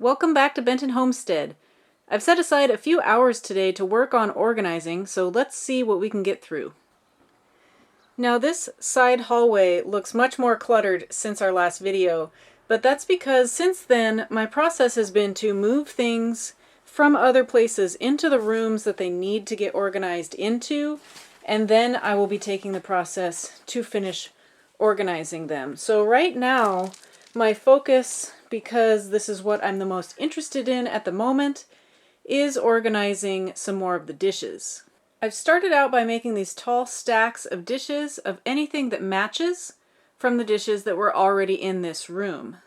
Welcome back to Benton Homestead. I've set aside a few hours today to work on organizing, so let's see what we can get through. Now this side hallway looks much more cluttered since our last video, but that's because since then my process has been to move things from other places into the rooms that they need to get organized into, and then I will be taking the process to finish organizing them. So right now my focus, because this is what I'm the most interested in at the moment, is organizing some more of the dishes. I've started out by making these tall stacks of dishes of anything that matches from the dishes that were already in this room.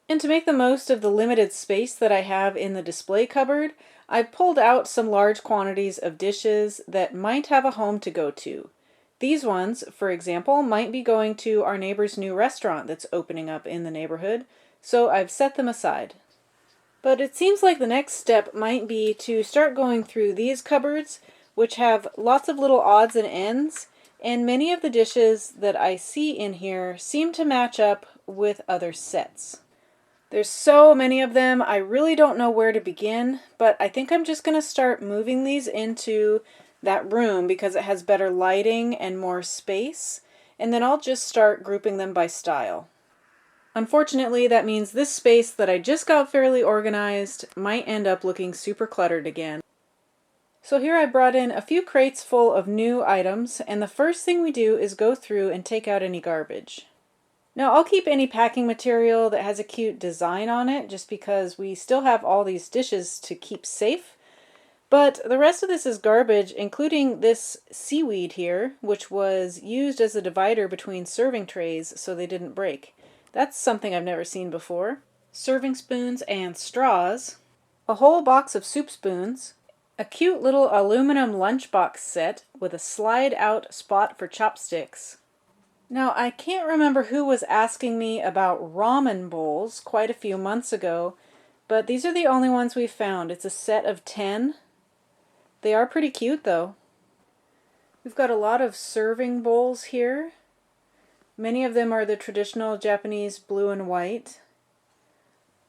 And to make the most of the limited space that I have in the display cupboard, I've pulled out some large quantities of dishes that might have a home to go to. These ones, for example, might be going to our neighbor's new restaurant that's opening up in the neighborhood, so I've set them aside. But it seems like the next step might be to start going through these cupboards, which have lots of little odds and ends, and many of the dishes that I see in here seem to match up with other sets. There's so many of them, I really don't know where to begin, but I think I'm just going to start moving these into that room because it has better lighting and more space, and then I'll just start grouping them by style. Unfortunately, that means this space that I just got fairly organized might end up looking super cluttered again. So here I brought in a few crates full of new items, and the first thing we do is go through and take out any garbage. Now I'll keep any packing material that has a cute design on it just because we still have all these dishes to keep safe. But the rest of this is garbage, including this seaweed here, which was used as a divider between serving trays so they didn't break. That's something I've never seen before. Serving spoons and straws, a whole box of soup spoons, a cute little aluminum lunchbox set with a slide-out spot for chopsticks. Now, I can't remember who was asking me about ramen bowls quite a few months ago, but these are the only ones we found. It's a set of 10. They are pretty cute, though. We've got a lot of serving bowls here. Many of them are the traditional Japanese blue and white.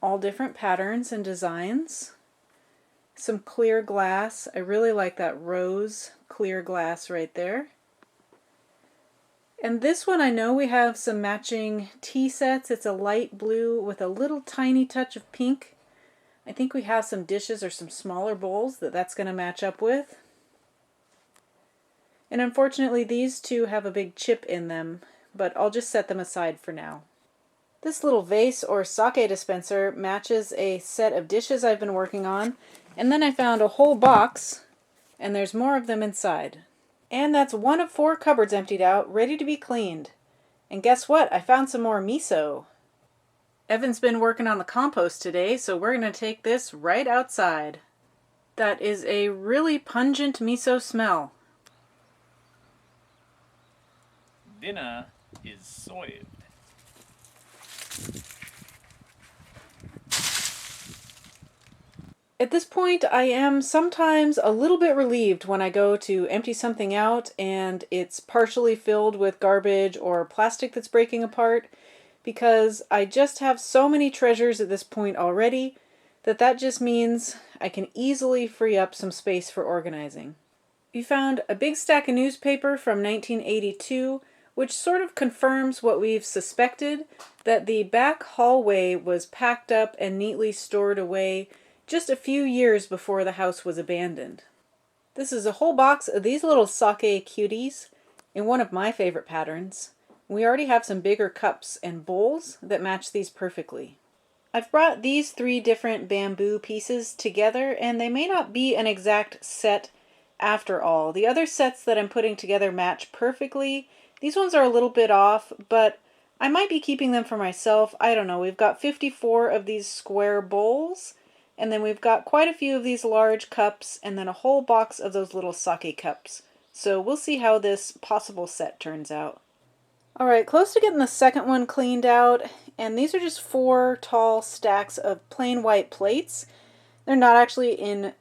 All different patterns and designs. Some clear glass. I really like that rose clear glass right there. And this one I know we have some matching tea sets. It's a light blue with a little tiny touch of pink. I think we have some dishes or some smaller bowls that's going to match up with. And unfortunately these two have a big chip in them, but I'll just set them aside for now. This little vase or sake dispenser matches a set of dishes I've been working on, and then I found a whole box, and there's more of them inside. And that's one of 4 cupboards emptied out, ready to be cleaned. And guess what? I found some more miso. Evan's been working on the compost today, so we're going to take this right outside. That is a really pungent miso smell. Dinner is served. At this point, I am sometimes a little bit relieved when I go to empty something out and it's partially filled with garbage or plastic that's breaking apart, because I just have so many treasures at this point already that just means I can easily free up some space for organizing. We found a big stack of newspaper from 1982, which sort of confirms what we've suspected, that the back hallway was packed up and neatly stored away just a few years before the house was abandoned. This is a whole box of these little sake cuties in one of my favorite patterns. We already have some bigger cups and bowls that match these perfectly. I've brought these 3 different bamboo pieces together, and they may not be an exact set after all. The other sets that I'm putting together match perfectly. These ones are a little bit off, but I might be keeping them for myself. I don't know. We've got 54 of these square bowls, and then we've got quite a few of these large cups, and then a whole box of those little sake cups. So we'll see how this possible set turns out. Alright, close to getting the second one cleaned out, and these are just 4 tall stacks of plain white plates. They're not actually in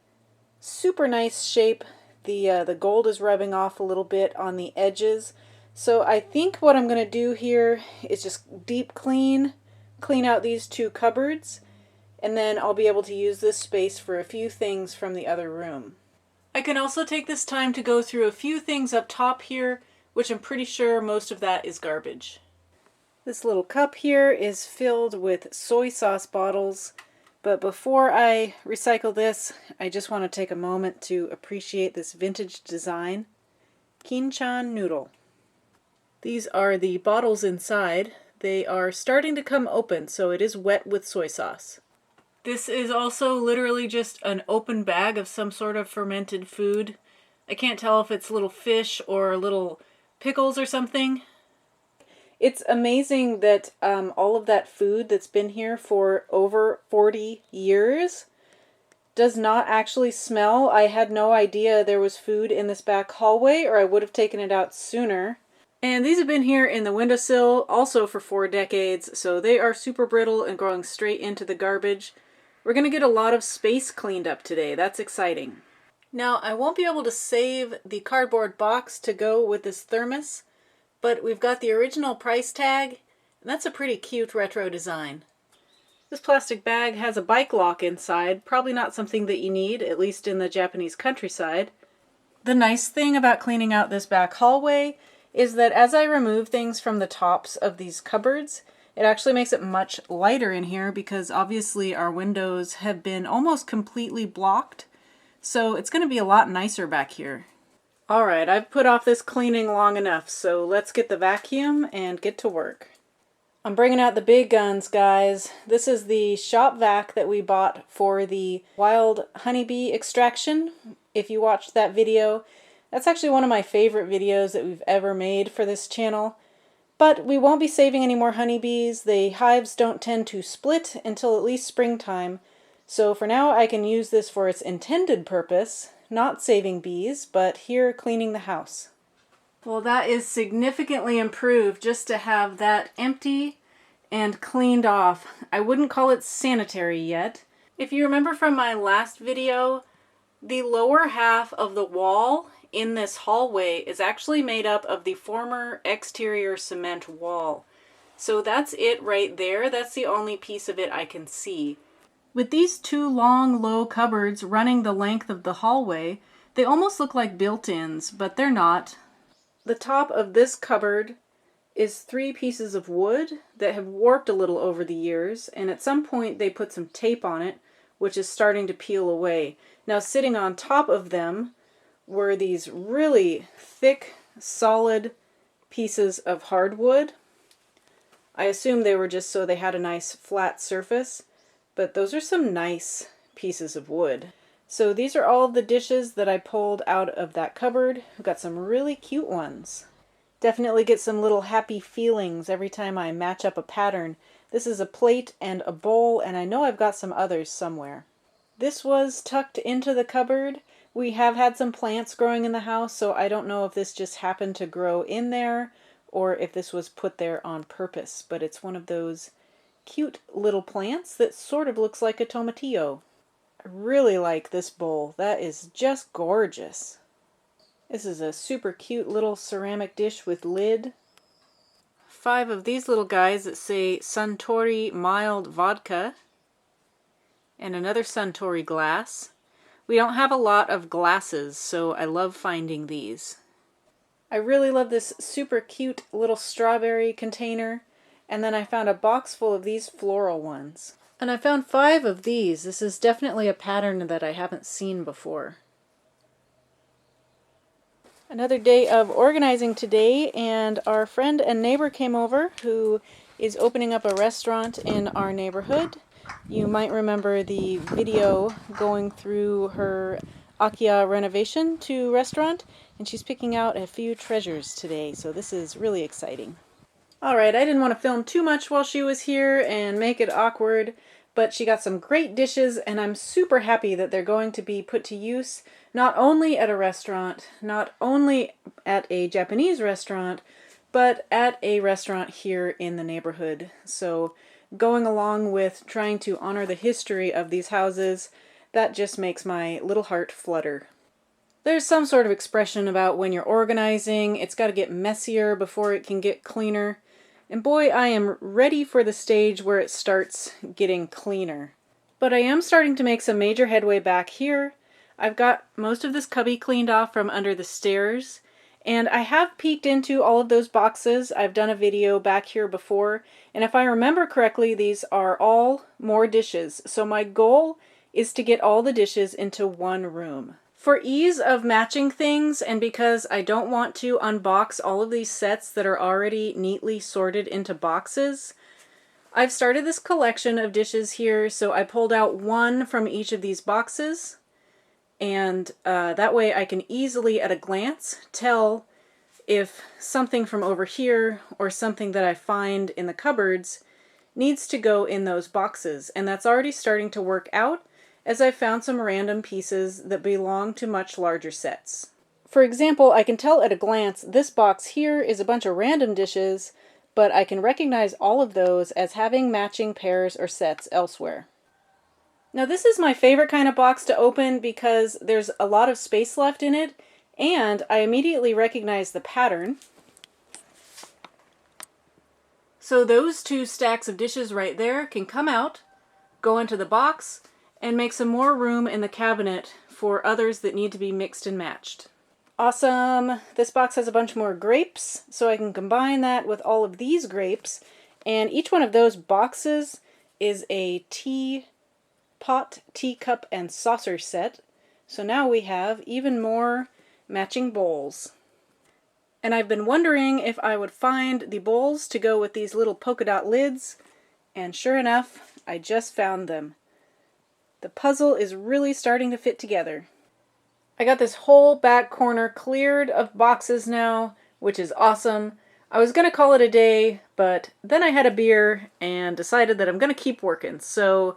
super nice shape. The gold is rubbing off a little bit on the edges. So I think what I'm going to do here is just deep clean out these 2 cupboards, and then I'll be able to use this space for a few things from the other room. I can also take this time to go through a few things up top here, which I'm pretty sure most of that is garbage. This little cup here is filled with soy sauce bottles, but before I recycle this, I just want to take a moment to appreciate this vintage design. Kinchan noodle. These are the bottles inside. They are starting to come open, so it is wet with soy sauce. This is also literally just an open bag of some sort of fermented food. I can't tell if it's little fish or little pickles or something. It's amazing that all of that food that's been here for over 40 years does not actually smell. I had no idea there was food in this back hallway, or I would have taken it out sooner. And these have been here in the windowsill also for 4 decades, so they are super brittle and going straight into the garbage. We're going to get a lot of space cleaned up today. That's exciting. Now, I won't be able to save the cardboard box to go with this thermos, but we've got the original price tag, and that's a pretty cute retro design. This plastic bag has a bike lock inside, probably not something that you need, at least in the Japanese countryside. The nice thing about cleaning out this back hallway is that as I remove things from the tops of these cupboards, it actually makes it much lighter in here because obviously our windows have been almost completely blocked, so it's going to be a lot nicer back here. Alright, I've put off this cleaning long enough, so let's get the vacuum and get to work. I'm bringing out the big guns, guys. This is the shop vac that we bought for the wild honeybee extraction. If you watched that video, that's actually one of my favorite videos that we've ever made for this channel. But we won't be saving any more honeybees. The hives don't tend to split until at least springtime. So for now I can use this for its intended purpose, not saving bees, but here cleaning the house. Well, that is significantly improved just to have that empty and cleaned off. I wouldn't call it sanitary yet. If you remember from my last video, the lower half of the wall in this hallway is actually made up of the former exterior cement wall. So that's it right there. That's the only piece of it I can see. With these 2 long, low cupboards running the length of the hallway, they almost look like built-ins, but they're not. The top of this cupboard is 3 pieces of wood that have warped a little over the years, and at some point they put some tape on it, which is starting to peel away. Now sitting on top of them were these really thick, solid pieces of hardwood. I assume they were just so they had a nice flat surface, but those are some nice pieces of wood. So these are all of the dishes that I pulled out of that cupboard. I've got some really cute ones. Definitely get some little happy feelings every time I match up a pattern. This is a plate and a bowl, and I know I've got some others somewhere. This was tucked into the cupboard. We have had some plants growing in the house, so I don't know if this just happened to grow in there or if this was put there on purpose, but it's one of those cute little plants that sort of looks like a tomatillo. I really like this bowl. That is just gorgeous. This is a super cute little ceramic dish with lid. 5 of these little guys that say Suntory mild vodka. And another Suntory glass. We don't have a lot of glasses, so I love finding these. I really love this super cute little strawberry container. And then I found a box full of these floral ones. And I found 5 of these. This is definitely a pattern that I haven't seen before. Another day of organizing today, and our friend and neighbor came over who is opening up a restaurant in our neighborhood. You might remember the video going through her Akiya renovation to restaurant, and she's picking out a few treasures today, so this is really exciting. Alright, I didn't want to film too much while she was here and make it awkward, but she got some great dishes, and I'm super happy that they're going to be put to use not only at a restaurant, not only at a Japanese restaurant, but at a restaurant here in the neighborhood. So going along with trying to honor the history of these houses, that just makes my little heart flutter. There's some sort of expression about when you're organizing, it's got to get messier before it can get cleaner. And boy, I am ready for the stage where it starts getting cleaner. But I am starting to make some major headway back here. I've got most of this cubby cleaned off from under the stairs, and I have peeked into all of those boxes. I've done a video back here before, and if I remember correctly, these are all more dishes. So my goal is to get all the dishes into one room. For ease of matching things, and because I don't want to unbox all of these sets that are already neatly sorted into boxes, I've started this collection of dishes here, so I pulled out one from each of these boxes, and that way I can easily at a glance tell if something from over here or something that I find in the cupboards needs to go in those boxes. And that's already starting to work out, as I found some random pieces that belong to much larger sets. For example, I can tell at a glance this box here is a bunch of random dishes, but I can recognize all of those as having matching pairs or sets elsewhere. Now this is my favorite kind of box to open because there's a lot of space left in it, and I immediately recognize the pattern. So those two stacks of dishes right there can come out, go into the box, and make some more room in the cabinet for others that need to be mixed and matched. Awesome! This box has a bunch more grapes, so I can combine that with all of these grapes, and each one of those boxes is a teapot, teacup, and saucer set. So now we have even more matching bowls. And I've been wondering if I would find the bowls to go with these little polka dot lids, and sure enough, I just found them. The puzzle is really starting to fit together. I got this whole back corner cleared of boxes now, which is awesome. I was going to call it a day, but then I had a beer and decided that I'm going to keep working. So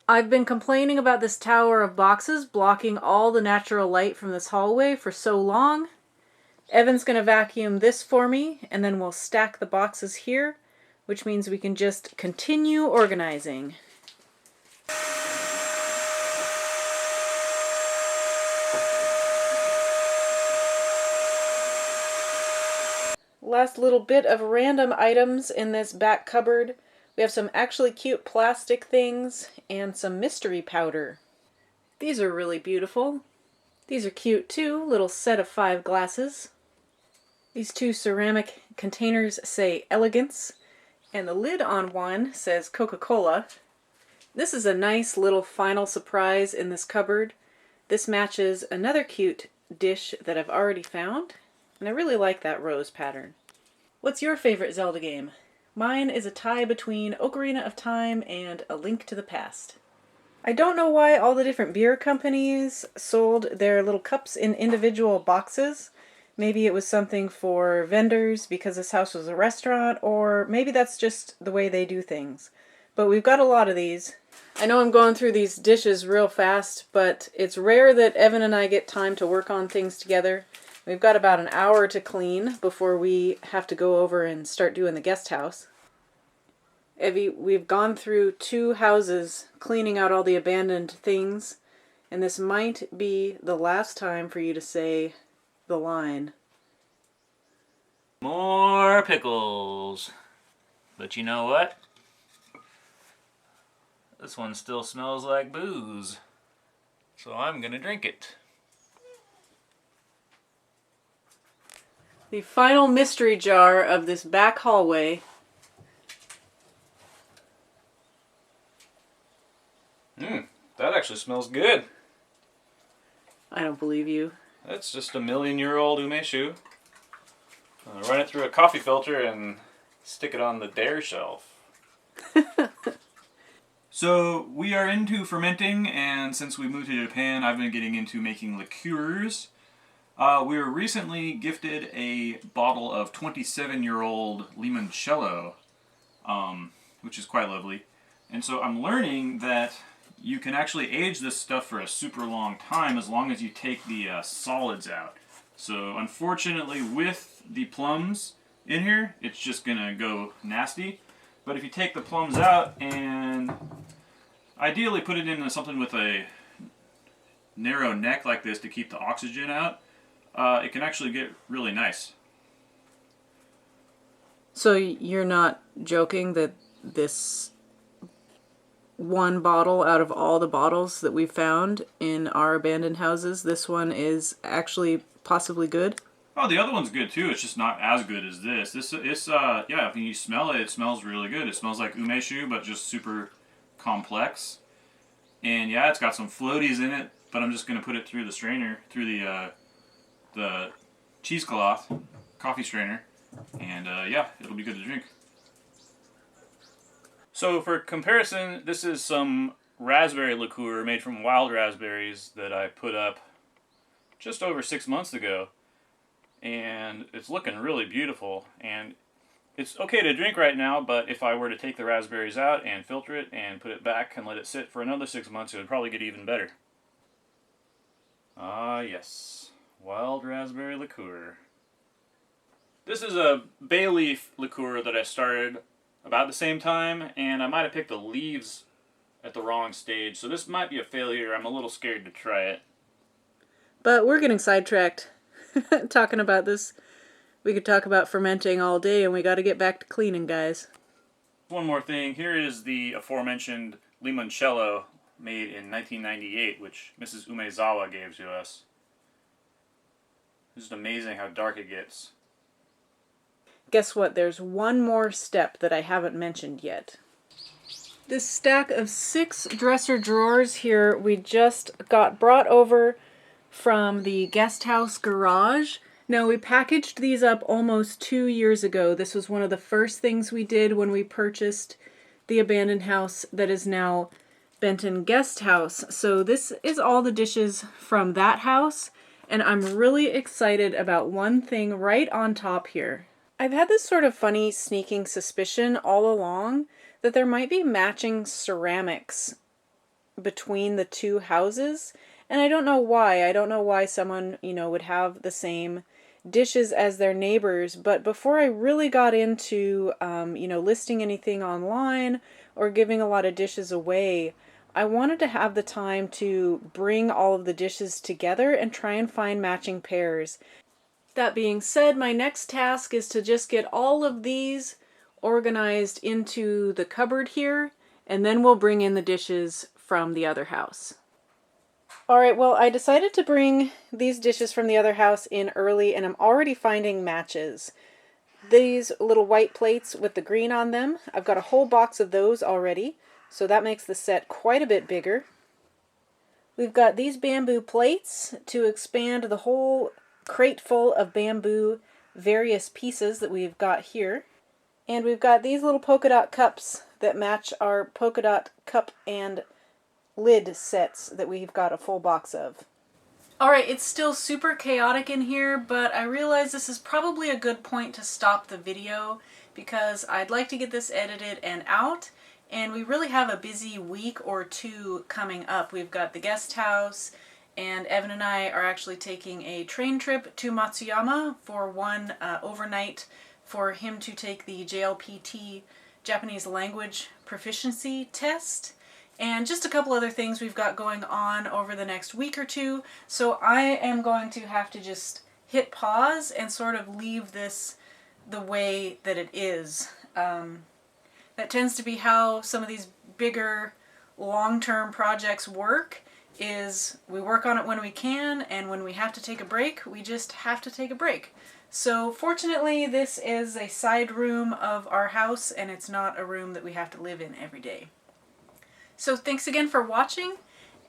I've been complaining about this tower of boxes blocking all the natural light from this hallway for so long. Evan's going to vacuum this for me, and then we'll stack the boxes here, which means we can just continue organizing. Last little bit of random items in this back cupboard. We have some actually cute plastic things and some mystery powder. These are really beautiful. These are cute too, little set of 5 glasses. These 2 ceramic containers say Elegance, and the lid on one says Coca-Cola. This is a nice little final surprise in this cupboard. This matches another cute dish that I've already found, and I really like that rose pattern. What's your favorite Zelda game? Mine is a tie between Ocarina of Time and A Link to the Past. I don't know why all the different beer companies sold their little cups in individual boxes. Maybe it was something for vendors because this house was a restaurant, or maybe that's just the way they do things. But we've got a lot of these. I know I'm going through these dishes real fast, but it's rare that Evan and I get time to work on things together. We've got about an hour to clean before we have to go over and start doing the guest house. Evie, we've gone through 2 houses cleaning out all the abandoned things, and this might be the last time for you to say the line. More pickles. But you know what? This one still smells like booze. So I'm gonna drink it. The final mystery jar of this back hallway. That actually smells good. I don't believe you. That's just a 1,000,000-year-old umeshu. Run it through a coffee filter and stick it on the dare shelf. So we are into fermenting, and since we moved to Japan, I've been getting into making liqueurs. We were recently gifted a bottle of 27-year-old limoncello, which is quite lovely. And so I'm learning that you can actually age this stuff for a super long time as long as you take the solids out. So unfortunately with the plums in here, it's just gonna go nasty. But if you take the plums out and ideally put it into something with a narrow neck like this to keep the oxygen out, it can actually get really nice. So you're not joking that this one bottle out of all the bottles that we've found in our abandoned houses. This one is actually possibly good. Oh, the other one's good too. It's just not as good as this. Yeah, when you smell it, it smells really good. It smells like umeshu, but just super complex. And yeah, it's got some floaties in it, but I'm just gonna put it through the strainer, through the cheesecloth coffee strainer, and yeah, it'll be good to drink. So for comparison, this is some raspberry liqueur made from wild raspberries that I put up just over 6 months ago. And it's looking really beautiful. And it's okay to drink right now, but if I were to take the raspberries out and filter it and put it back and let it sit for another 6 months, it would probably get even better. Ah, yes. Wild raspberry liqueur. This is a bay leaf liqueur that I started about the same time, and I might have picked the leaves at the wrong stage, so this might be a failure. I'm a little scared to try it. But we're getting sidetracked talking about this. We could talk about fermenting all day, and we got to get back to cleaning, guys. One more thing. Here is the aforementioned limoncello made in 1998, which Mrs. Umezawa gave to us. It's just amazing how dark it gets. Guess what? There's one more step that I haven't mentioned yet. This stack of 6 dresser drawers here we just got brought over from the guest house garage. Now, we packaged these up almost 2 years ago. This was one of the first things we did when we purchased the abandoned house that is now Benton Guest House. So this is all the dishes from that house, and I'm really excited about one thing right on top here. I've had this sort of funny sneaking suspicion all along that there might be matching ceramics between the two houses, and I don't know why. I don't know why someone, would have the same dishes as their neighbors, but before I really got into, listing anything online or giving a lot of dishes away, I wanted to have the time to bring all of the dishes together and try and find matching pairs. That being said, my next task is to just get all of these organized into the cupboard here, and then we'll bring in the dishes from the other house. Alright, well, I decided to bring these dishes from the other house in early, and I'm already finding matches. These little white plates with the green on them, I've got a whole box of those already, so that makes the set quite a bit bigger. We've got these bamboo plates to expand the whole crate full of bamboo various pieces that we've got here. And we've got these little polka dot cups that match our polka dot cup and lid sets that we've got a full box of. Alright, it's still super chaotic in here, but I realize this is probably a good point to stop the video because I'd like to get this edited and out, and we really have a busy week or two coming up. We've got the guest house, and Evan and I are actually taking a train trip to Matsuyama for one overnight for him to take the JLPT Japanese language proficiency test. And just a couple other things we've got going on over the next week or two. So I am going to have to just hit pause and sort of leave this the way that it is. That tends to be how some of these bigger long-term projects work. Is we work on it when we can, and when we have to take a break, we just have to take a break. So fortunately, this is a side room of our house, and it's not a room that we have to live in every day. So thanks again for watching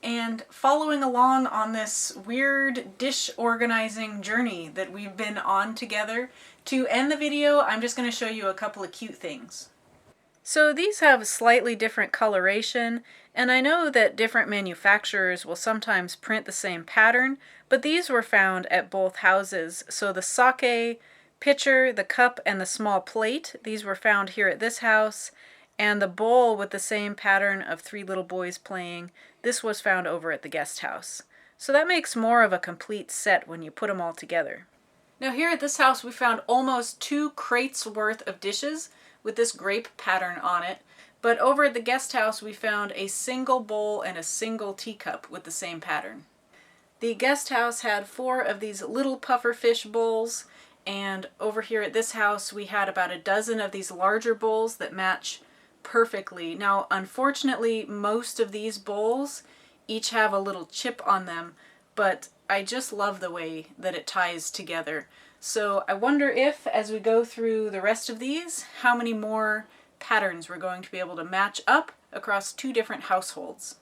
and following along on this weird dish organizing journey that we've been on together. To end the video, I'm just going to show you a couple of cute things. So these have slightly different coloration, and I know that different manufacturers will sometimes print the same pattern, but these were found at both houses. So the sake pitcher, the cup, and the small plate, these were found here at this house, and the bowl with the same pattern of 3 little boys playing, this was found over at the guest house. So that makes more of a complete set when you put them all together. Now here at this house we found almost 2 crates worth of dishes with this grape pattern on it, but over at the guest house we found a single bowl and a single teacup with the same pattern. The guest house had 4 of these little puffer fish bowls, and over here at this house we had about a dozen of these larger bowls that match perfectly. Now, unfortunately, most of these bowls each have a little chip on them, but I just love the way that it ties together. So I wonder if, as we go through the rest of these, how many more patterns we're going to be able to match up across 2 different households.